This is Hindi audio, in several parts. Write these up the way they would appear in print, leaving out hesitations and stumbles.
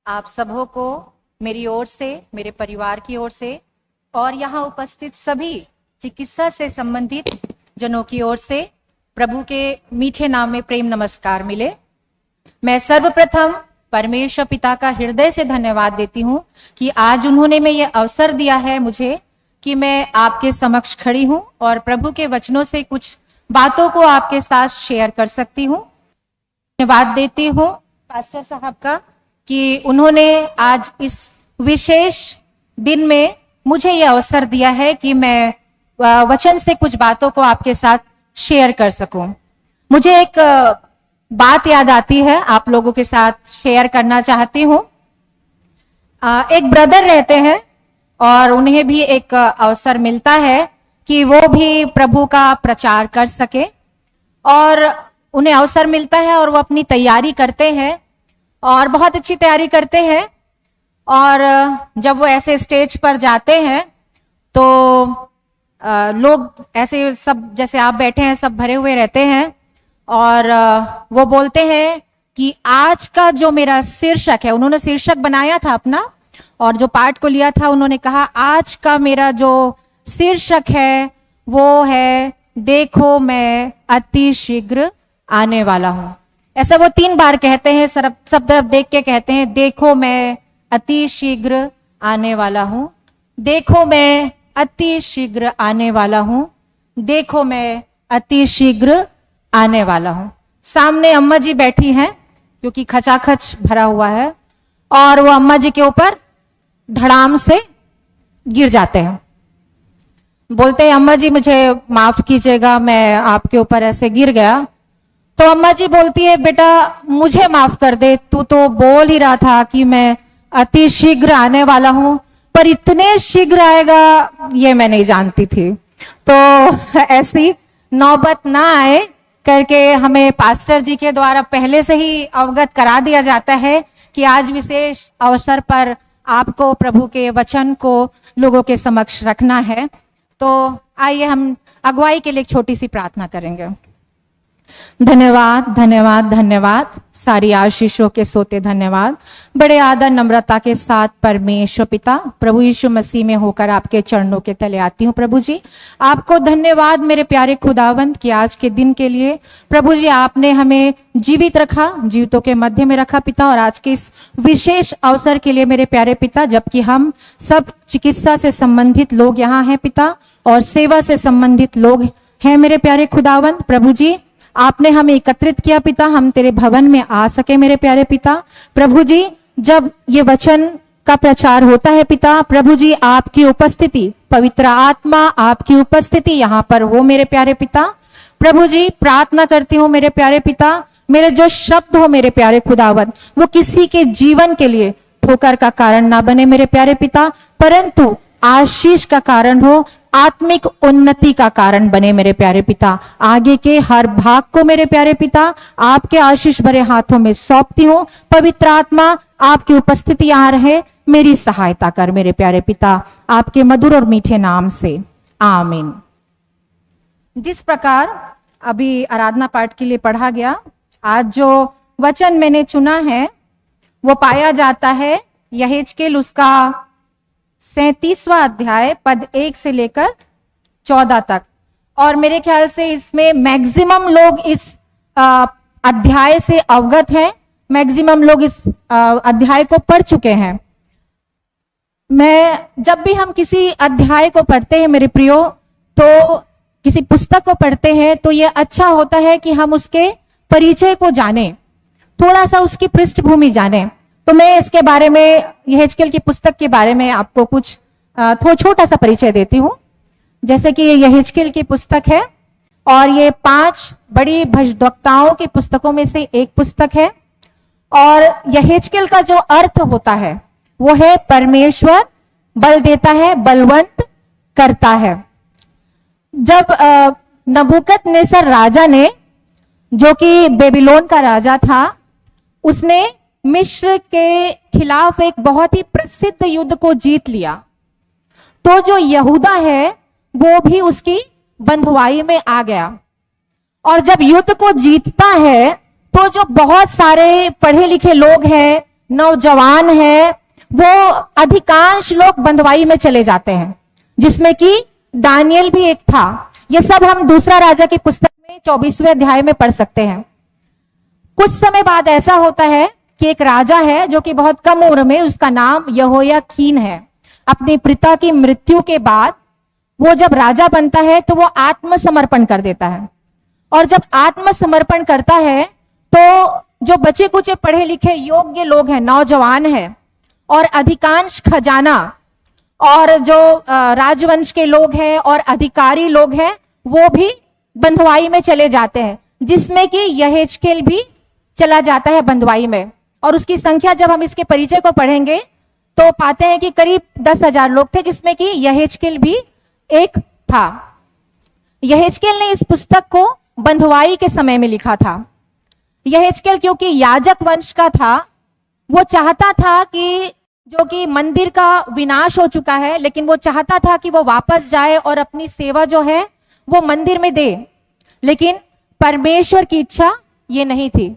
आप सबों को मेरी ओर से, मेरे परिवार की ओर से और यहाँ उपस्थित सभी चिकित्सा से संबंधित जनों की ओर से प्रभु के मीठे नाम में प्रेम नमस्कार मिले। मैं सर्वप्रथम परमेश्वर पिता का हृदय से धन्यवाद देती हूँ कि आज उन्होंने मैं ये अवसर दिया है मुझे कि मैं आपके समक्ष खड़ी हूँ और प्रभु के वचनों से कुछ बातों को आपके साथ शेयर कर सकती हूँ। धन्यवाद देती हूँ पास्टर साहब का कि उन्होंने आज इस विशेष दिन में मुझे यह अवसर दिया है कि मैं वचन से कुछ बातों को आपके साथ शेयर कर सकूं। मुझे एक बात याद आती है, आप लोगों के साथ शेयर करना चाहती हूं। एक ब्रदर रहते हैं और उन्हें भी एक अवसर मिलता है कि वो भी प्रभु का प्रचार कर सके और उन्हें अवसर मिलता है और वो अपनी तैयारी करते हैं और बहुत अच्छी तैयारी करते हैं। और जब वो ऐसे स्टेज पर जाते हैं तो लोग ऐसे सब जैसे आप बैठे हैं सब भरे हुए रहते हैं और वो बोलते हैं कि आज का जो मेरा शीर्षक है, उन्होंने शीर्षक बनाया था अपना और जो पाठ को लिया था उन्होंने कहा आज का मेरा जो शीर्षक है वो है देखो मैं अति शीघ्र आने वाला हूं। ऐसा वो 3 बार कहते हैं, सब तरफ देख के कहते हैं देखो मैं अति शीघ्र आने वाला हूं, देखो मैं अति शीघ्र आने वाला हूं, देखो मैं अति शीघ्र आने वाला हूं। सामने अम्मा जी बैठी हैं क्योंकि खचाखच भरा हुआ है और वो अम्मा जी के ऊपर धड़ाम से गिर जाते हैं। बोलते हैं अम्मा जी मुझे माफ कीजिएगा, मैं आपके ऊपर ऐसे गिर गया। तो अम्मा जी बोलती है बेटा मुझे माफ कर दे, तू तो बोल ही रहा था कि मैं अति शीघ्र आने वाला हूं, पर इतने शीघ्र आएगा ये मैं नहीं जानती थी। तो ऐसी नौबत ना आए करके हमें पास्टर जी के द्वारा पहले से ही अवगत करा दिया जाता है कि आज विशेष अवसर पर आपको प्रभु के वचन को लोगों के समक्ष रखना है। तो आइए हम अगुवाई के लिए एक छोटी सी प्रार्थना करेंगे। धन्यवाद धन्यवाद धन्यवाद, सारी आशीषों के सोते धन्यवाद। बड़े आदर नम्रता के साथ परमेश्वर पिता प्रभु यीशु मसीह में होकर आपके चरणों के तले आती हूँ। प्रभु जी आपको धन्यवाद मेरे प्यारे खुदावंत कि आज के दिन के लिए प्रभु जी आपने हमें जीवित रखा, जीवितों के मध्य में रखा पिता। और आज के इस विशेष अवसर के लिए मेरे प्यारे पिता, जबकि हम सब चिकित्सा से संबंधित लोग यहाँ हैं पिता और सेवा से संबंधित लोग हैं मेरे प्यारे खुदावंत, प्रभु जी आपने हमें एकत्रित किया पिता, हम तेरे भवन में आ सके मेरे प्यारे पिता। प्रभु जी जब ये वचन का प्रचार होता है पिता, प्रभु जी आपकी उपस्थिति, पवित्र आत्मा आपकी उपस्थिति यहाँ पर हो मेरे प्यारे पिता। प्रभु जी प्रार्थना करती हूँ मेरे प्यारे पिता, मेरे जो शब्द हो मेरे प्यारे खुदावंत वो किसी के जीवन के लिए ठोकर का कारण ना बने मेरे प्यारे पिता, परंतु आशीष का कारण हो, आत्मिक उन्नति का कारण बने मेरे प्यारे पिता। आगे के हर भाग को मेरे प्यारे पिता आपके आशीष भरे हाथों में सौंपती हूँ। पवित्र आत्मा आपकी उपस्थिति यहाँ रहे, मेरी सहायता कर मेरे प्यारे पिता, आपके मधुर और मीठे नाम से आमीन। जिस प्रकार अभी आराधना पाठ के लिए पढ़ा गया, आज जो वचन मैंने चुना है वो पाया जाता है यहेजकेल उसका 37वां अध्याय पद 1 से लेकर 14 तक। और मेरे ख्याल से इसमें मैक्सिमम लोग इस अध्याय से अवगत हैं, मैक्सिमम लोग इस अध्याय को पढ़ चुके हैं। जब भी हम किसी अध्याय को पढ़ते हैं मेरे प्रियो, तो किसी पुस्तक को पढ़ते हैं तो यह अच्छा होता है कि हम उसके परिचय को जाने, थोड़ा सा उसकी पृष्ठभूमि जाने। तो मैं इसके बारे में, यहेजकेल की पुस्तक के बारे में आपको कुछ थोड़ा छोटा सा परिचय देती हूँ। जैसे कि ये यहेजकेल की पुस्तक है और ये 5 बड़ी भविष्यद्वक्ताओं की पुस्तकों में से एक पुस्तक है। और यहेजकेल का जो अर्थ होता है वो है परमेश्वर बल देता है, बलवंत करता है। जब नबूकदनेस्सर राजा ने, जो कि बेबीलोन का राजा था, उसने मिस्र के खिलाफ एक बहुत ही प्रसिद्ध युद्ध को जीत लिया, तो जो यहूदा है वो भी उसकी बंधुआई में आ गया। और जब युद्ध को जीतता है तो जो बहुत सारे पढ़े लिखे लोग हैं, नौजवान हैं, वो अधिकांश लोग बंधुआई में चले जाते हैं, जिसमें कि दानियल भी एक था। ये सब हम दूसरा राजा की पुस्तक में 24वें अध्याय में पढ़ सकते हैं। कुछ समय बाद ऐसा होता है कि एक राजा है जो कि बहुत कम उम्र में, उसका नाम यहोयाकीन है। अपने पिता की मृत्यु के बाद वो जब राजा बनता है तो वो आत्मसमर्पण कर देता है, और जब आत्मसमर्पण करता है तो जो बचे कुचे पढ़े लिखे योग्य लोग हैं, नौजवान हैं, और अधिकांश खजाना और जो राजवंश के लोग हैं और अधिकारी लोग हैं, वो भी बंधुआई में चले जाते हैं, जिसमें कि यहेजकेल भी चला जाता है बंधुआई में। और उसकी संख्या जब हम इसके परिचय को पढ़ेंगे तो पाते हैं कि करीब 10,000 लोग थे, जिसमें कि यहेजकेल भी एक था। यहेजकेल ने इस पुस्तक को बंधुआई के समय में लिखा था। यहेजकेल क्योंकि याजक वंश का था, वो चाहता था कि जो कि मंदिर का विनाश हो चुका है, लेकिन वो चाहता था कि वो वापस जाए और अपनी सेवा जो है वो मंदिर में दे। लेकिन परमेश्वर की इच्छा ये नहीं थी।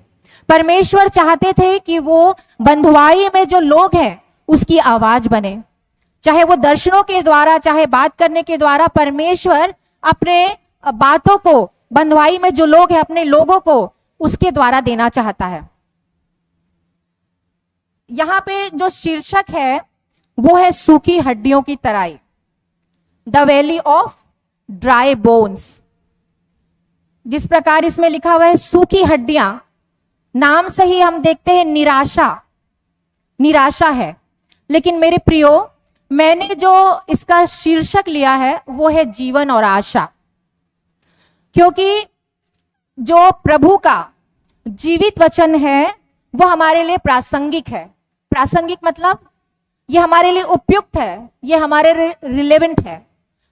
परमेश्वर चाहते थे कि वो बंधुआई में जो लोग हैं उसकी आवाज बने, चाहे वो दर्शनों के द्वारा, चाहे बात करने के द्वारा। परमेश्वर अपने बातों को बंधुआई में जो लोग हैं, अपने लोगों को उसके द्वारा देना चाहता है। यहां पे जो शीर्षक है वो है सूखी हड्डियों की तराई, the valley of dry bones. जिस प्रकार इसमें लिखा हुआ है सूखी हड्डियां, नाम से ही हम देखते हैं निराशा है। लेकिन मेरे प्रियो, मैंने जो इसका शीर्षक लिया है वो है जीवन और आशा, क्योंकि जो प्रभु का जीवित वचन है वो हमारे लिए प्रासंगिक है। प्रासंगिक मतलब ये हमारे लिए उपयुक्त है, ये हमारे रिलेवेंट है।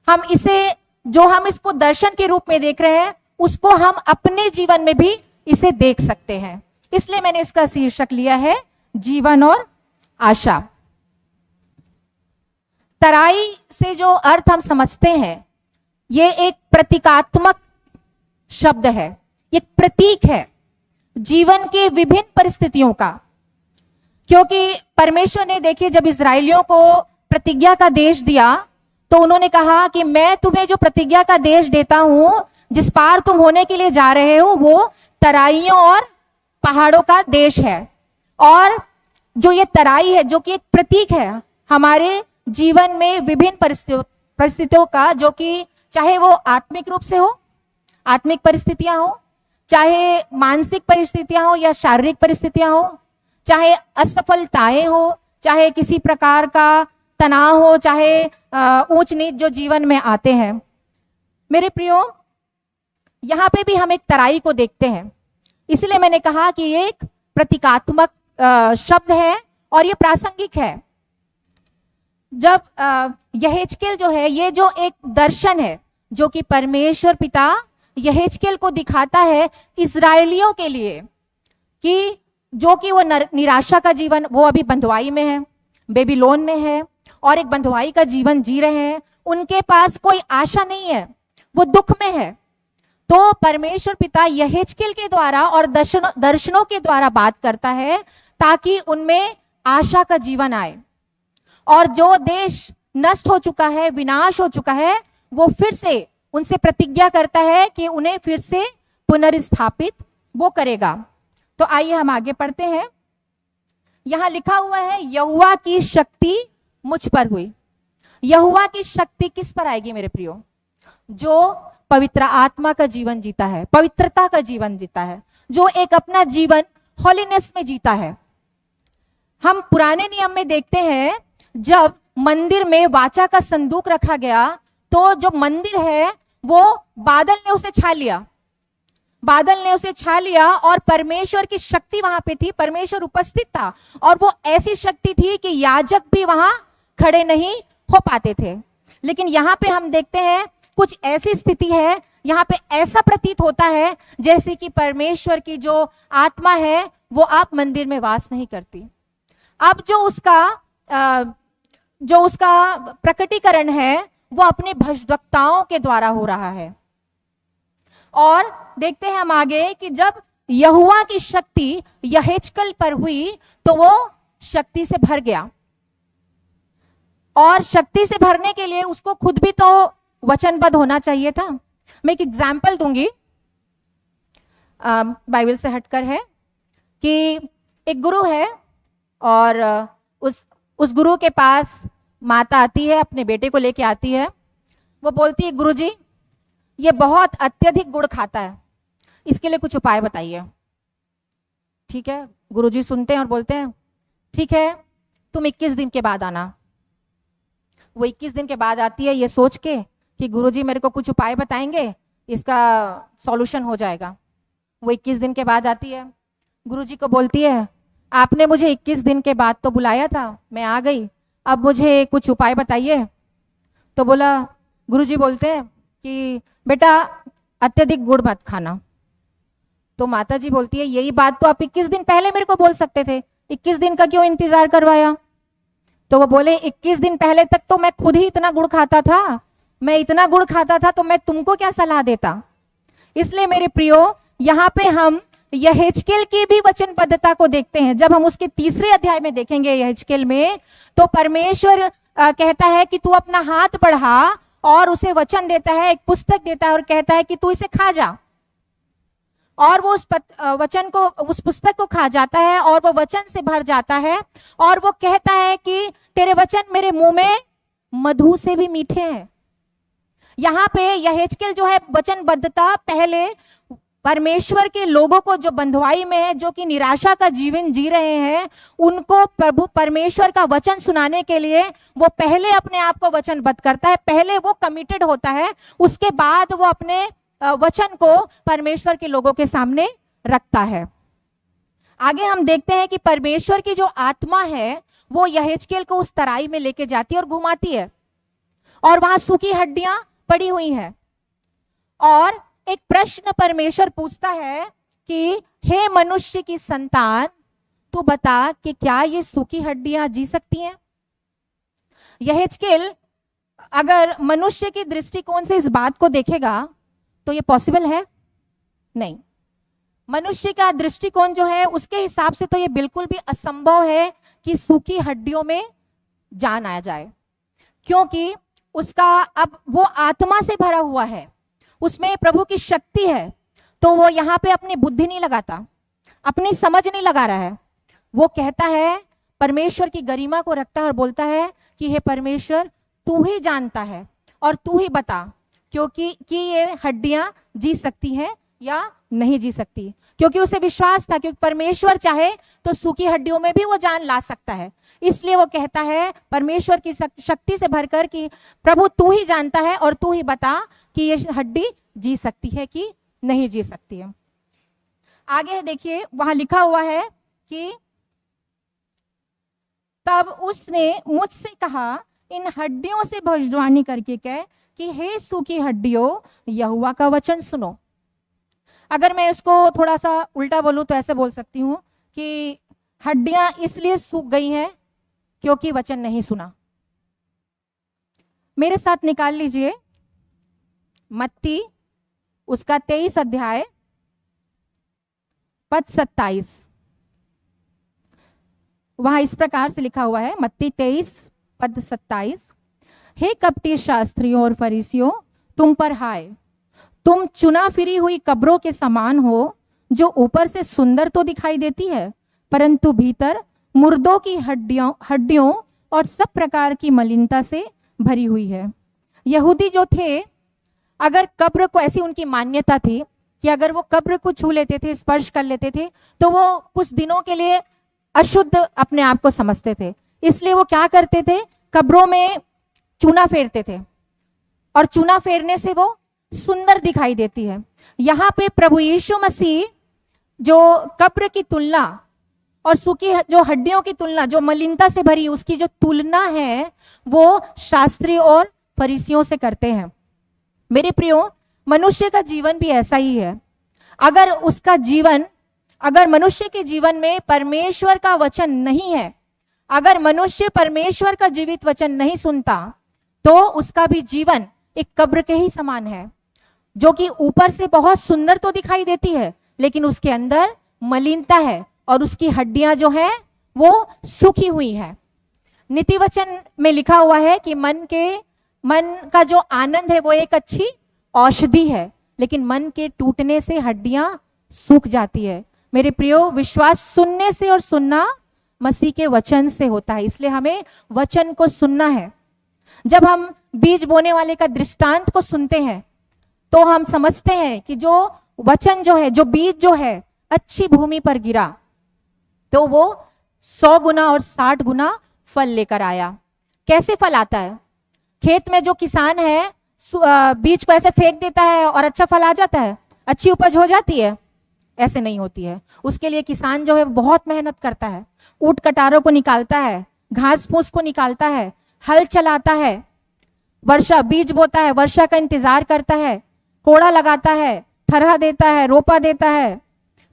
हम इसे, जो हम इसको दर्शन के रूप में देख रहे हैं, उसको हम अपने जीवन में भी इसे देख सकते हैं। इसलिए मैंने इसका शीर्षक लिया है जीवन और आशा। तराई से जो अर्थ हम समझते हैं, ये एक प्रतीकात्मक शब्द है, एक प्रतीक है जीवन के विभिन्न परिस्थितियों का। क्योंकि परमेश्वर ने, देखिए, जब इजरायलियों को प्रतिज्ञा का देश दिया तो उन्होंने कहा कि मैं तुम्हें जो प्रतिज्ञा का देश देता हूं, जिस पार तुम होने के लिए जा रहे हो, वो तराइयों और पहाड़ों का देश है। और जो ये तराई है, जो कि एक प्रतीक है हमारे जीवन में विभिन्न परिस्थितियों का, जो कि चाहे वो आत्मिक रूप से हो, आत्मिक परिस्थितियां हो, चाहे मानसिक परिस्थितियां हो या शारीरिक परिस्थितियां हो, चाहे असफलताएं हो, चाहे किसी प्रकार का तनाव हो, चाहे ऊंच नीच जो जीवन में आते हैं। मेरे प्रियो, यहां पे भी हम एक तराई को देखते हैं। इसलिए मैंने कहा कि ये एक प्रतीकात्मक शब्द है और ये प्रासंगिक है। जब यहेजकेल जो है, ये जो एक दर्शन है जो कि परमेश्वर पिता यहेजकेल को दिखाता है इजरायलियों के लिए, कि जो कि वो निराशा का जीवन, वो अभी बंधुआई में है, बेबीलोन में है, और एक बंधुआई का जीवन जी रहे हैं। उनके पास कोई आशा नहीं है, वो दुख में है। तो परमेश्वर पिता यहेजकेल के द्वारा और दर्शनों के द्वारा बात करता है ताकि उनमें आशा का जीवन आए, और जो देश नष्ट हो चुका है, विनाश हो चुका है, वो फिर से उनसे प्रतिज्ञा करता है कि उन्हें फिर से पुनर्स्थापित वो करेगा। तो आइए हम आगे पढ़ते हैं। यहां लिखा हुआ है यहोवा की शक्ति मुझ पर हुई। यहोवा की शक्ति किस पर आएगी मेरे प्रियो? जो पवित्र आत्मा का जीवन जीता है, पवित्रता का जीवन जीता है, जो एक अपना जीवन हॉलीनेस में जीता है। हम पुराने नियम में देखते हैं, जब मंदिर में वाचा का संदूक रखा गया तो जो मंदिर है वो बादल ने उसे छा लिया, बादल ने उसे छा लिया, और परमेश्वर की शक्ति वहां पे थी, परमेश्वर उपस्थित था, और वो ऐसी शक्ति थी कि याजक भी वहां खड़े नहीं हो पाते थे। लेकिन यहाँ पे हम देखते हैं कुछ ऐसी स्थिति है, यहाँ पे ऐसा प्रतीत होता है जैसे कि परमेश्वर की जो आत्मा है वो आप मंदिर में वास नहीं करती। अब जो उसका प्रकटीकरण है वो अपने भविष्यवक्ताओं के द्वारा हो रहा है। और देखते हैं हम आगे कि जब यहोवा की शक्ति यहेजकेल पर हुई तो वो शक्ति से भर गया। और शक्ति से भरने के लिए उसको खुद भी तो वचनबद्ध होना चाहिए था। मैं एक एग्जाम्पल दूंगी, बाइबल से हटकर है, कि एक गुरु है और उस गुरु के पास माता आती है, अपने बेटे को लेके आती है। वो बोलती है, गुरुजी ये बहुत अत्यधिक गुड़ खाता है, इसके लिए कुछ उपाय बताइए। ठीक है, गुरुजी सुनते हैं और बोलते हैं, ठीक है तुम 21 दिन के बाद आना। वो 21 दिन के बाद आती है ये सोच के कि गुरुजी मेरे को कुछ उपाय बताएंगे, इसका सॉल्यूशन हो जाएगा। वो 21 दिन के बाद आती है, गुरुजी को बोलती है, आपने मुझे 21 दिन के बाद तो बुलाया था, मैं आ गई, अब मुझे कुछ उपाय बताइए। तो बोला, गुरुजी बोलते हैं कि बेटा अत्यधिक गुड़ मत खाना। तो माता जी बोलती है, यही बात तो आप 21 दिन पहले मेरे को बोल सकते थे, 21 दिन का क्यों इंतजार करवाया। तो वो बोले, 21 दिन पहले तक तो मैं खुद ही इतना गुड़ खाता था, मैं इतना गुड़ खाता था तो मैं तुमको क्या सलाह देता। इसलिए मेरे प्रियो, यहाँ पे हम यहेजकेल की भी वचनबद्धता को देखते हैं। जब हम उसके 3रे अध्याय में देखेंगे यहेजकेल में, तो परमेश्वर कहता है कि तू अपना हाथ बढ़ा, और उसे वचन देता है, एक पुस्तक देता है और कहता है कि तू इसे खा जा। और वो उस पुस्तक को खा जाता है और वो वचन से भर जाता है, और वो कहता है कि तेरे वचन मेरे मुंह में मधु से भी मीठे हैं। यहाँ पे यहेजकेल जो है वचनबद्धता, पहले परमेश्वर के लोगों को जो बंधुआई में है, जो कि निराशा का जीवन जी रहे हैं, उनको प्रभु परमेश्वर का वचन सुनाने के लिए वो पहले अपने आप को वचनबद्ध करता है, पहले वो कमिटेड होता है, उसके बाद वो अपने वचन को परमेश्वर के लोगों के सामने रखता है। आगे हम देखते हैं कि परमेश्वर की जो आत्मा है वो यहेजकेल को उस तराई में लेके जाती है और घुमाती है, और वहां सूखी हड्डियां पड़ी हुई हैं। और एक प्रश्न परमेश्वर पूछता है कि हे मनुष्य की संतान, तू बता कि क्या ये सूखी हड्डियां जी सकती हैं। यहेजकेल अगर मनुष्य के दृष्टिकोण से इस बात को देखेगा तो ये पॉसिबल है नहीं। मनुष्य का दृष्टिकोण जो है उसके हिसाब से तो ये बिल्कुल भी असंभव है कि सूखी हड्डियों में जान आ जाए, क्योंकि उसका अब वो आत्मा से भरा हुआ है, उसमें प्रभु की शक्ति है। तो वो यहाँ पे अपनी बुद्धि नहीं लगाता, अपनी समझ नहीं लगा रहा है। वो कहता है, परमेश्वर की गरिमा को रखता है और बोलता है कि हे परमेश्वर, तू ही जानता है और तू ही बता, क्योंकि कि ये हड्डियां जी सकती हैं या नहीं जी सकती। क्योंकि उसे विश्वास था, क्योंकि परमेश्वर चाहे तो सूखी हड्डियों में भी वो जान ला सकता है। इसलिए वो कहता है परमेश्वर की शक्ति से भरकर कि प्रभु तू ही जानता है और तू ही बता कि ये हड्डी जी सकती है कि नहीं जी सकती है। आगे देखिए, वहां लिखा हुआ है कि तब उसने मुझसे कहा, इन हड्डियों से भविष्यवाणी करके कह कि हे सूखी हड्डियों, यहोवा का वचन सुनो। अगर मैं इसको थोड़ा सा उल्टा बोलूं तो ऐसे बोल सकती हूं कि हड्डियां इसलिए सूख गई हैं क्योंकि वचन नहीं सुना। मेरे साथ निकाल लीजिए मत्ती उसका 23 अध्याय पद 27। वहां इस प्रकार से लिखा हुआ है, मत्ती 23 पद 27, हे कपटी शास्त्रियों और फरीसियों, तुम पर हाय, तुम चुना फिरी हुई कब्रों के समान हो, जो ऊपर से सुंदर तो दिखाई देती है परंतु भीतर मुर्दों की हड्डियों और सब प्रकार की मलिनता से भरी हुई है। यहूदी जो थे, अगर कब्र को, ऐसी उनकी मान्यता थी कि अगर वो कब्र को छू लेते थे, स्पर्श कर लेते थे, तो वो कुछ दिनों के लिए अशुद्ध अपने आप को समझते थे। इसलिए वो क्या करते थे, कब्रों में चूना फेरते थे, और चूना फेरने से वो सुंदर दिखाई देती है। यहाँ पे प्रभु यीशु मसीह जो कब्र की तुलना और सूखी जो हड्डियों की तुलना, जो मलिनता से भरी, उसकी जो तुलना है वो शास्त्री और फरीसियों से करते हैं। मेरे प्रियो, मनुष्य का जीवन भी ऐसा ही है। अगर मनुष्य के जीवन में परमेश्वर का वचन नहीं है, अगर मनुष्य परमेश्वर का जीवित वचन नहीं सुनता, तो उसका भी जीवन एक कब्र के ही समान है, जो कि ऊपर से बहुत सुंदर तो दिखाई देती है लेकिन उसके अंदर मलिनता है और उसकी हड्डियां जो है वो सूखी हुई है। नीति वचन में लिखा हुआ है कि मन का जो आनंद है वो एक अच्छी औषधि है, लेकिन मन के टूटने से हड्डियां सूख जाती है। मेरे प्रियो, विश्वास सुनने से और सुनना मसीह के वचन से होता है, इसलिए हमें वचन को सुनना है। जब हम बीज बोने वाले का दृष्टांत को सुनते हैं तो हम समझते हैं कि जो वचन जो है, जो बीज जो है अच्छी भूमि पर गिरा तो वो 100 गुना और 60 गुना फल लेकर आया। कैसे फल आता है? खेत में जो किसान है बीज को ऐसे फेंक देता है और अच्छा फल आ जाता है, अच्छी उपज हो जाती है? ऐसे नहीं होती है। उसके लिए किसान जो है बहुत मेहनत करता है, ऊंट कटारों को निकालता है, घास फूस को निकालता है, हल चलाता है, वर्षा बीज बोता है, वर्षा का इंतजार करता है, कोड़ा लगाता है, थरहा देता है, रोपा देता है,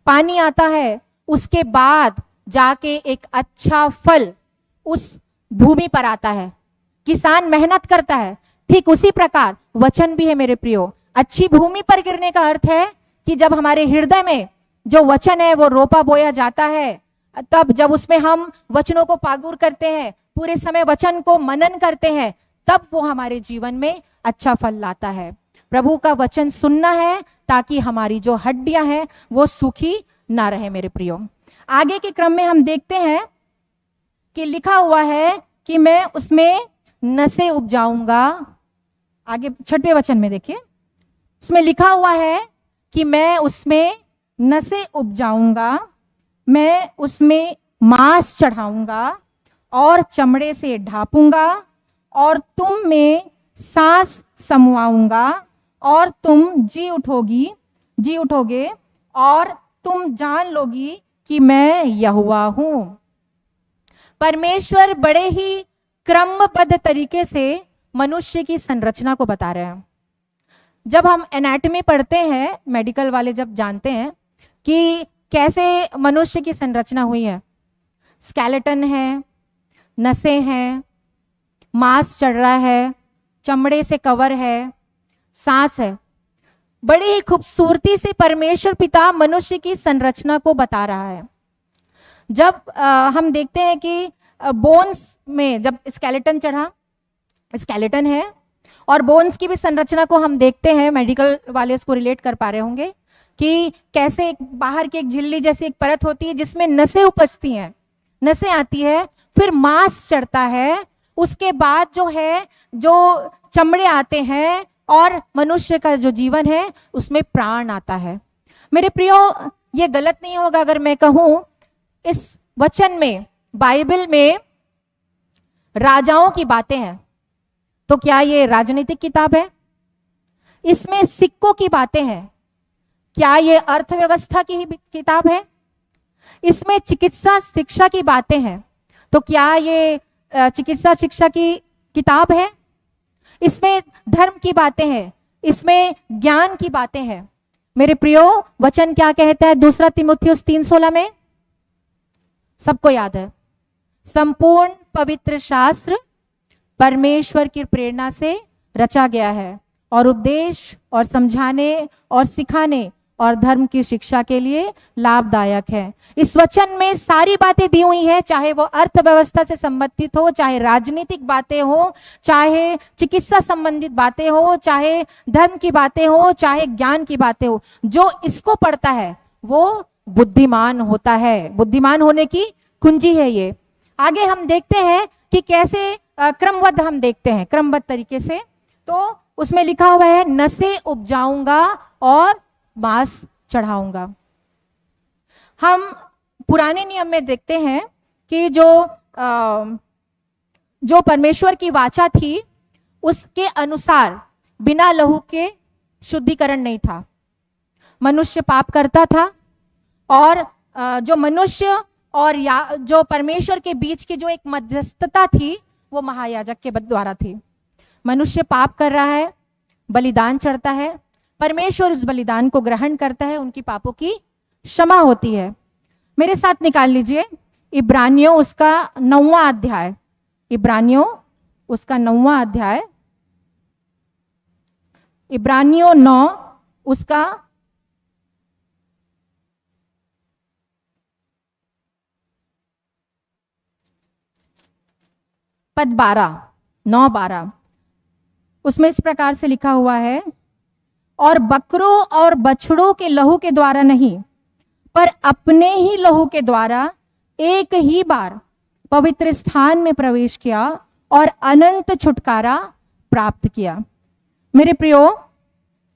पानी आता है, उसके बाद जाके एक अच्छा फल उस भूमि पर आता है। किसान मेहनत करता है। ठीक उसी प्रकार वचन भी है मेरे प्रियो। अच्छी भूमि पर गिरने का अर्थ है कि जब हमारे हृदय में जो वचन है वो रोपा बोया जाता है, तब जब उसमें हम वचनों को पागुर करते हैं, पूरे समय वचन को मनन करते हैं, तब वो हमारे जीवन में अच्छा फल लाता है। प्रभु का वचन सुनना है ताकि हमारी जो हड्डियां हैं वो सूखी ना रहे। मेरे प्रियो, आगे के क्रम में हम देखते हैं कि लिखा हुआ है कि मैं उसमें नसें उपजाऊंगा। आगे 6वें वचन में देखिए, उसमें लिखा हुआ है कि मैं उसमें नसें उपजाऊंगा, मैं उसमें मांस चढ़ाऊंगा और चमड़े से ढापूंगा, और तुम में सांस समवाऊंगा और तुम जी उठोगे और तुम जान लोगी कि मैं यहोवा हूं। परमेश्वर बड़े ही क्रमबद्ध तरीके से मनुष्य की संरचना को बता रहे हैं। जब हम एनाटॉमी पढ़ते हैं, मेडिकल वाले जब जानते हैं कि कैसे मनुष्य की संरचना हुई है, स्केलेटन है, नसें हैं, मांस चढ़ रहा है, चमड़े से कवर है, सांस है, बड़ी ही खूबसूरती से परमेश्वर पिता मनुष्य की संरचना को बता रहा है। जब हम देखते हैं कि बोन्स में जब स्केलेटन चढ़ा, स्केलेटन है, और बोन्स की भी संरचना को हम देखते हैं, मेडिकल वाले इसको रिलेट कर पा रहे होंगे कि कैसे एक बाहर की एक झिल्ली जैसी एक परत होती है जिसमें नसें उपजती हैं, नसें आती है, फिर मांस चढ़ता है, उसके बाद जो है जो चमड़े आते हैं और मनुष्य का जो जीवन है उसमें प्राण आता है। मेरे प्रियो, ये गलत नहीं होगा अगर मैं कहूं इस वचन में, बाइबल में राजाओं की बातें हैं, तो क्या ये राजनीतिक किताब है? इसमें सिक्कों की बातें हैं, क्या ये अर्थव्यवस्था की ही किताब है? इसमें चिकित्सा शिक्षा की बातें हैं, तो क्या ये चिकित्सा शिक्षा की किताब है? इसमें धर्म की बातें हैं, इसमें ज्ञान की बातें हैं। मेरे प्रियो, वचन क्या कहता है 2 तीमुथियुस 3:16 में? सबको याद है, संपूर्ण पवित्र शास्त्र परमेश्वर की प्रेरणा से रचा गया है और उपदेश और समझाने और सिखाने और धर्म की शिक्षा के लिए लाभदायक है। इस वचन में सारी बातें दी हुई हैं, चाहे वो अर्थव्यवस्था से संबंधित हो, चाहे राजनीतिक बातें हो, चाहे चिकित्सा संबंधित बातें हो, चाहे धर्म की बातें हो, चाहे ज्ञान की बातें हो। जो इसको पढ़ता है वो बुद्धिमान होता है। बुद्धिमान होने की कुंजी है ये। आगे हम देखते हैं कि कैसे क्रमबद्ध हम देखते हैं, क्रमबद्ध तरीके से। तो उसमें लिखा हुआ है नसें उपजाऊंगा और मांस चढ़ाऊंगा। हम पुराने नियम में देखते हैं कि जो परमेश्वर की वाचा थी उसके अनुसार बिना लहू के शुद्धिकरण नहीं था। मनुष्य पाप करता था और जो मनुष्य और जो परमेश्वर के बीच की जो एक मध्यस्थता थी वो महायाजक के द्वारा थी। मनुष्य पाप कर रहा है, बलिदान चढ़ता है, परमेश्वर उस बलिदान को ग्रहण करता है, उनकी पापों की क्षमा होती है। मेरे साथ निकाल लीजिए इब्रानियों उसका 9वां अध्याय, इब्रानियों उसका 9वां अध्याय, इब्रानियों 9 उसका पद 12, 9-12, उसमें इस प्रकार से लिखा हुआ है, और बकरों और बछड़ों के लहू के द्वारा नहीं, पर अपने ही लहू के द्वारा एक ही बार पवित्र स्थान में प्रवेश किया और अनंत छुटकारा प्राप्त किया। मेरे प्रियो,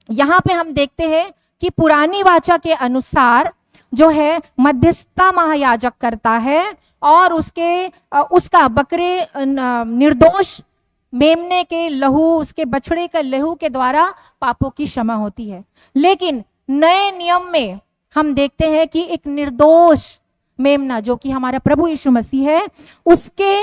यहां पे हम देखते हैं कि पुरानी वाचा के अनुसार जो है मध्यस्थता महायाजक करता है और उसका बकरे निर्दोष मेमने के लहू, उसके बछड़े के लहू के द्वारा पापों की क्षमा होती है। लेकिन नए नियम में हम देखते हैं कि एक निर्दोष मेमना जो कि हमारा प्रभु यीशु मसीह है, उसके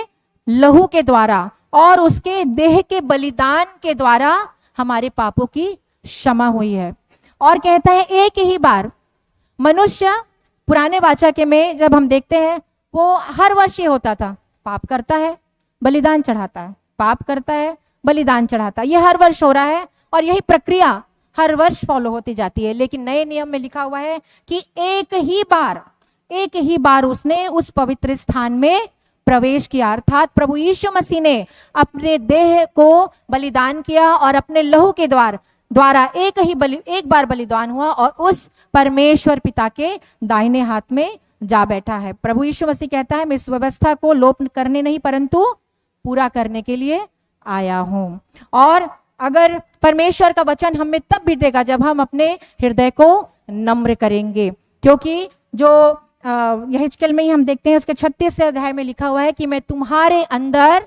लहू के द्वारा और उसके देह के बलिदान के द्वारा हमारे पापों की क्षमा हुई है। और कहता है एक ही बार। मनुष्य पुराने वाचा के में जब हम देखते हैं वो हर वर्ष ये होता था, पाप करता है बलिदान चढ़ाता है, पाप करता है बलिदान चढ़ाता है, ये हर वर्ष हो रहा है और यही प्रक्रिया हर वर्ष फॉलो होती जाती है। लेकिन नए नियम में लिखा हुआ है कि एक ही बार उसने उस पवित्र स्थान में प्रवेश किया, अर्थात प्रभु यीशु मसीह ने अपने देह को बलिदान किया और अपने लहू के द्वारा एक बार बलिदान हुआ और उस परमेश्वर पिता के दाहिने हाथ में जा बैठा है। प्रभु यीशु मसीह कहता है, मैं इस व्यवस्था को लोप करने नहीं परंतु पूरा करने के लिए आया हूं। और अगर परमेश्वर का वचन हमें तब भी देगा जब हम अपने हृदय को नम्र करेंगे, क्योंकि जो यहेजकेल में ही हम देखते हैं उसके 36 अध्याय में लिखा हुआ है कि मैं तुम्हारे अंदर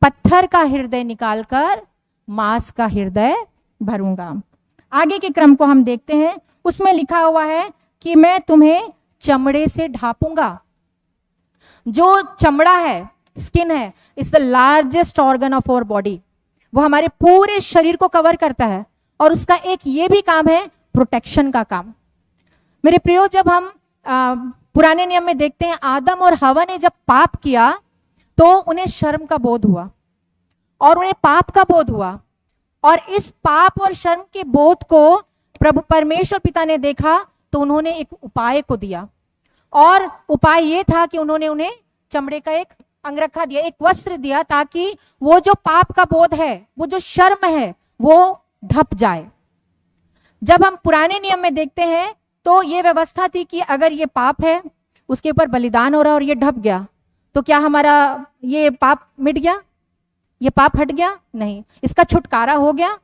पत्थर का हृदय निकालकर मांस का हृदय भरूंगा। आगे के क्रम को हम देखते हैं, उसमें लिखा हुआ है कि मैं तुम्हें चमड़े से ढापूंगा। जो चमड़ा है, स्किन है, is the largest organ of our body. वो हमारे पूरे शरीर को कवर करता है और उसका एक ये भी काम है प्रोटेक्शन का काम। मेरे प्रियो, जब हम पुराने नियम में देखते हैं आदम और हवा ने जब पाप किया तो उन्हें शर्म का बोध हुआ और उन्हें पाप का बोध हुआ, और इस पाप और शर्म के बोध को प्रभु परमेश्वर पिता ने देखा तो उन्होंने एक उपाय को दिया, और उपाय ये था कि उन्होंने उन्हें चमड़े का एक अंगरखा दिया, एक वस्त्र दिया, ताकि वो जो पाप का बोध है, वो जो शर्म है, वो ढप जाए। जब हम पुराने नियम में देखते हैं तो ये व्यवस्था थी कि अगर ये पाप है, उसके ऊपर बलिदान हो रहा और ये ढप गया, तो क्या हमारा ये पाप मिट गया, ये पाप हट गया? नहीं। इसका छुटकारा हो गया,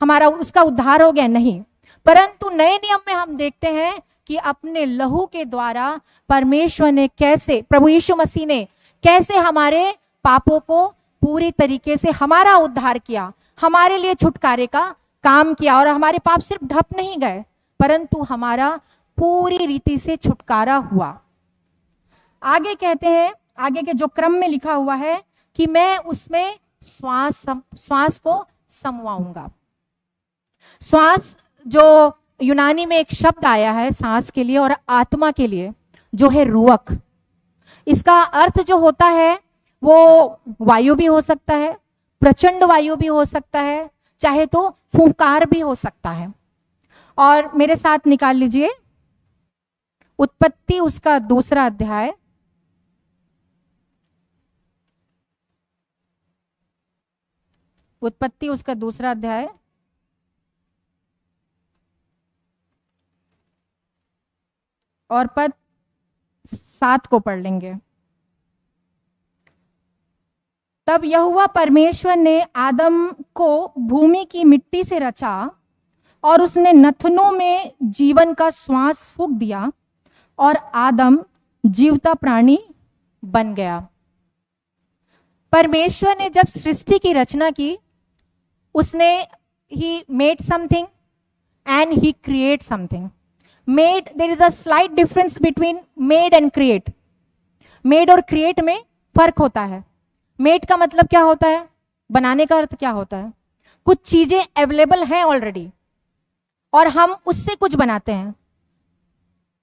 हमारा उसका उद्धार हो गया? नहीं। परंतु नए नियम में हम देखते हैं कि अपने लहू के द्वारा परमेश्वर ने कैसे, प्रभु यीशु मसीह ने कैसे हमारे पापों को पूरी तरीके से हमारा उद्धार किया, हमारे लिए छुटकारे का काम किया, और हमारे पाप सिर्फ ढप नहीं गए परंतु हमारा पूरी रीति से छुटकारा हुआ। आगे कहते हैं, आगे के जो क्रम में लिखा हुआ है कि मैं उसमें श्वास को समवाऊंगा। श्वास जो यूनानी में एक शब्द आया है सांस के लिए और आत्मा के लिए, जो है रूअक। इसका अर्थ जो होता है वो वायु भी हो सकता है, प्रचंड वायु भी हो सकता है, चाहे तो फूंकार भी हो सकता है। और मेरे साथ निकाल लीजिए उत्पत्ति उसका 2 अध्याय, उत्पत्ति उसका 2 अध्याय और पद 7 को पढ़ लेंगे। तब यहोवा परमेश्वर ने आदम को भूमि की मिट्टी से रचा और उसने नथनों में जीवन का श्वास फूंक दिया और आदम जीवता प्राणी बन गया। परमेश्वर ने जब सृष्टि की रचना की, उसने ही made something and he create something. Made, there is a slight difference between made and create. Made और क्रिएट में फर्क होता है। मेड का मतलब क्या होता है? बनाने का अर्थ क्या होता है? कुछ चीजें अवेलेबल हैं ऑलरेडी और हम उससे कुछ बनाते हैं।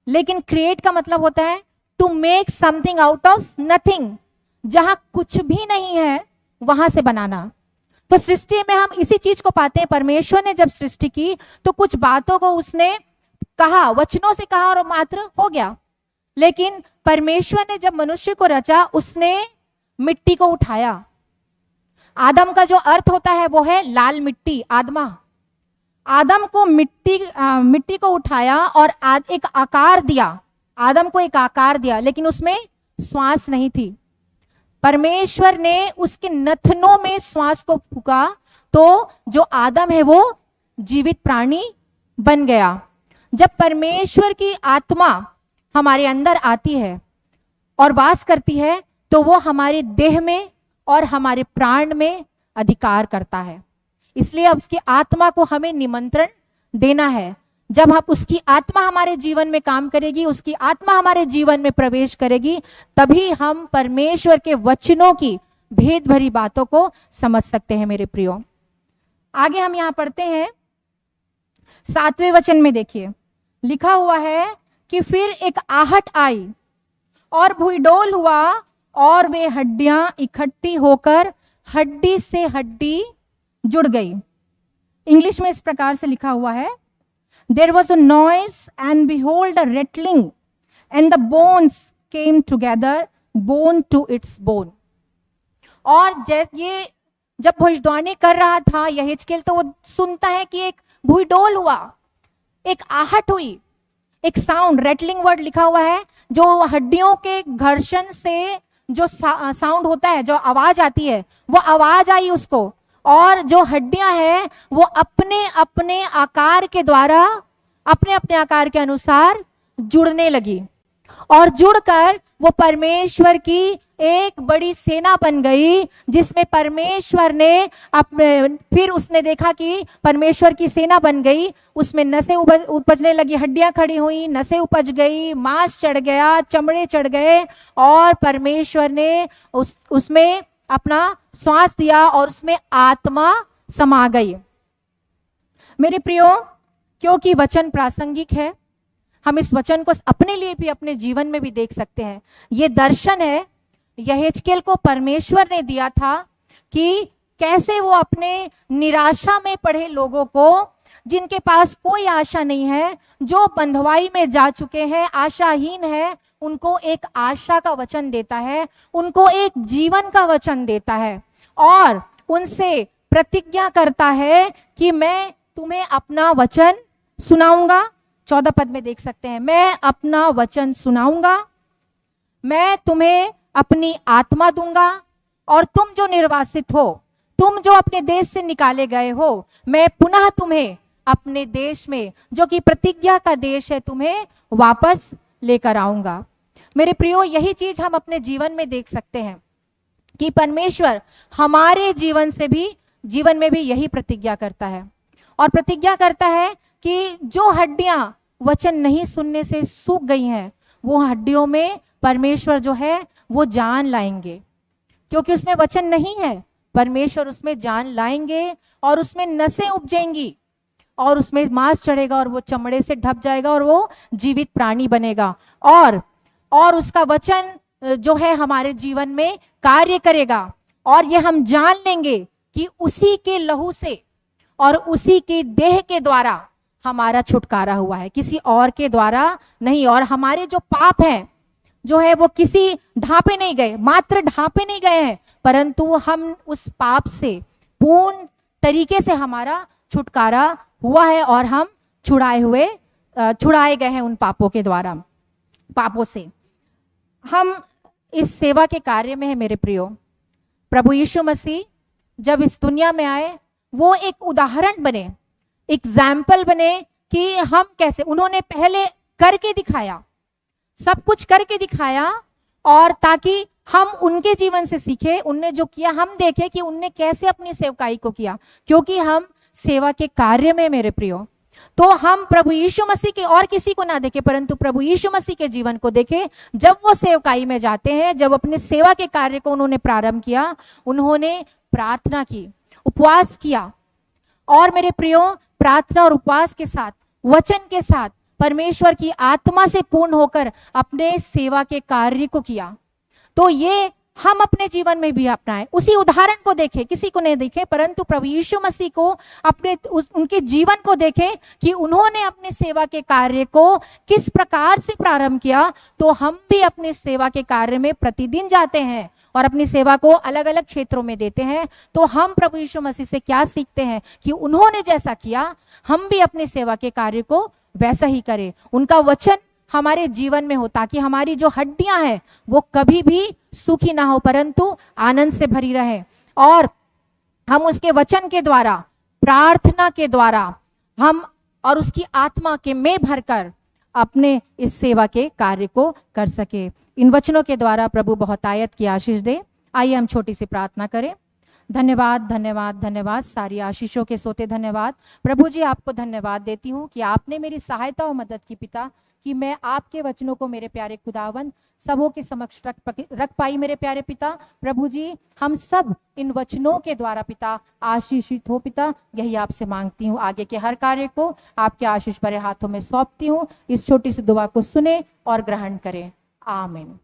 लेकिन क्रिएट का मतलब होता है to make something out of nothing, जहां कुछ भी नहीं है वहां से बनाना। तो सृष्टि में हम इसी चीज को पाते हैं। परमेश्वर ने जब सृष्टि की तो कुछ बातों को उसने कहा, वचनों से कहा और मात्र हो गया। लेकिन परमेश्वर ने जब मनुष्य को रचा, उसने मिट्टी को उठाया आदम का जो अर्थ होता है वो है लाल मिट्टी, आदमा। आदम को मिट्टी को उठाया और एक आकार दिया, आदम को एक आकार दिया, लेकिन उसमें श्वास नहीं थी। परमेश्वर ने उसके नथनों में श्वास को फूंका तो जो आदम है वो जीवित प्राणी बन गया। जब परमेश्वर की आत्मा हमारे अंदर आती है और वास करती है तो वो हमारे देह में और हमारे प्राण में अधिकार करता है। इसलिए अब उसकी आत्मा को हमें निमंत्रण देना है। जब हम उसकी आत्मा हमारे जीवन में काम करेगी, उसकी आत्मा हमारे जीवन में प्रवेश करेगी, तभी हम परमेश्वर के वचनों की भेद भरी बातों को समझ सकते हैं। मेरे प्रियो, आगे हम यहां पढ़ते हैं 7वें वचन में। देखिए लिखा हुआ है कि फिर एक आहट आई और भूइडोल हुआ और वे हड्डियां इकट्ठी होकर हड्डी से हड्डी जुड़ गई। इंग्लिश में इस प्रकार से लिखा हुआ है, There was a noise and behold a rattling and the bones came together, bone to its bone। और ये जब भविष्यवाणी कर रहा था यहेजकेल, तो वो सुनता है कि एक भूइडोल हुआ, एक आहट हुई, एक साउंड, रेटलिंग वर्ड लिखा हुआ है, जो हड्डियों के घर्षण से जो साउंड होता है, जो आवाज आती है, वो आवाज आई उसको, और जो हड्डियां हैं वो अपने अपने आकार के द्वारा, अपने अपने आकार के अनुसार जुड़ने लगी, और जुड़कर वो परमेश्वर की एक बड़ी सेना बन गई, जिसमें परमेश्वर ने फिर उसने देखा कि परमेश्वर की सेना बन गई, उसमें नसें उपजने लगी, हड्डियां खड़ी हुई, नसें उपज गई, मांस चढ़ गया, चमड़े चढ़ गए, और परमेश्वर ने उसमें अपना श्वास दिया और उसमें आत्मा समा गई। मेरे प्रियो, क्योंकि वचन प्रासंगिक है, हम इस वचन को अपने लिए भी, अपने जीवन में भी देख सकते हैं। ये दर्शन है यहेजकेल को परमेश्वर ने दिया था कि कैसे वो अपने निराशा में पड़े लोगों को, जिनके पास कोई आशा नहीं है, जो बंधुआई में जा चुके हैं, आशाहीन है, उनको एक आशा का वचन देता है, उनको एक जीवन का वचन देता है, और उनसे प्रतिज्ञा करता है कि मैं तुम्हें अपना वचन सुनाऊंगा। 14 पद में देख सकते हैं, मैं अपना वचन सुनाऊंगा, मैं तुम्हें अपनी आत्मा दूंगा, और तुम जो निर्वासित हो, तुम जो अपने देश से निकाले गए हो, मैं पुनः तुम्हें अपने देश में, जो कि प्रतिज्ञा का देश है, तुम्हें वापस लेकर आऊंगा। मेरे प्रियो, यही चीज हम अपने जीवन में देख सकते हैं कि परमेश्वर हमारे जीवन में भी यही प्रतिज्ञा करता है, और प्रतिज्ञा करता है कि जो हड्डियां वचन नहीं सुनने से सूख गई हैं, वो हड्डियों में परमेश्वर जो है वो जान लाएंगे, क्योंकि उसमें वचन नहीं है, परमेश्वर उसमें जान लाएंगे, और उसमें नसें उपजेंगी, और उसमें मांस चढ़ेगा, और वो चमड़े से ढप जाएगा, और वो जीवित प्राणी बनेगा, और उसका वचन जो है हमारे जीवन में कार्य करेगा, और ये हम जान लेंगे कि उसी के लहू से और उसी के देह के द्वारा हमारा छुटकारा हुआ है, किसी और के द्वारा नहीं। और हमारे जो पाप हैं जो है वो किसी ढांपे नहीं गए, मात्र ढांपे नहीं गए हैं, परंतु हम उस पाप से पूर्ण तरीके से हमारा छुटकारा हुआ है, और हम छुड़ाए गए हैं उन पापों के द्वारा, पापों से। हम इस सेवा के कार्य में है मेरे प्रियो। प्रभु यीशु मसीह जब इस दुनिया में आए, वो एक उदाहरण बने, एग्जाम्पल बने कि हम कैसे, उन्होंने पहले करके दिखाया, सब कुछ करके दिखाया, और ताकि हम उनके जीवन से सीखे, उनने जो किया हम देखें कि उनने कैसे अपनी सेवकाई को किया। क्योंकि हम सेवा के कार्य में मेरे प्रियो, तो हम प्रभु यीशु मसीह के और किसी को ना देखें, परंतु प्रभु यीशु मसीह के जीवन को देखें। जब वो सेवकाई में जाते हैं, जब अपने सेवा के कार्य को उन्होंने प्रारंभ किया, उन्होंने प्रार्थना की, उपवास किया, और मेरे प्रियो प्रार्थना और उपवास के साथ, वचन के साथ, परमेश्वर की आत्मा से पूर्ण होकर अपने सेवा के कार्य को किया। तो ये हम अपने जीवन में भी अपनाएं, उसी उदाहरण को देखें, किसी को नहीं देखें परंतु प्रभु यीशु मसीह को अपने उनके जीवन को देखें कि उन्होंने अपने सेवा के कार्य को किस प्रकार से प्रारंभ किया। तो हम भी अपने सेवा के कार्य में प्रतिदिन जाते हैं और अपनी सेवा को अलग अलग क्षेत्रों में देते हैं। तो हम प्रभु यीशु मसीह से क्या सीखते हैं कि उन्होंने जैसा किया हम भी अपने सेवा के कार्य को वैसा ही करें। उनका वचन हमारे जीवन में हो ताकि हमारी जो हड्डियां हैं वो कभी भी सूखी ना हो परंतु आनंद से भरी रहे, और हम उसके वचन के द्वारा, प्रार्थना के द्वारा हम और उसकी आत्मा के में भरकर अपने इस सेवा के कार्य को कर सके। इन वचनों के द्वारा प्रभु बहुतायत की आशीष दे। आइए हम छोटी सी प्रार्थना करें। धन्यवाद धन्यवाद धन्यवाद, सारी आशीषों के सोते धन्यवाद। प्रभु जी आपको धन्यवाद देती हूँ कि आपने मेरी सहायता और मदद की पिता, कि मैं आपके वचनों को मेरे प्यारे खुदावन सबों के समक्ष रख पाई। मेरे प्यारे पिता, प्रभु जी हम सब इन वचनों के द्वारा पिता आशीषित हो पिता, यही आपसे मांगती हूँ। आगे के हर कार्य को आपके आशीष भरे हाथों में सौंपती हूँ। इस छोटी सी दुआ को सुने और ग्रहण करें। आमीन।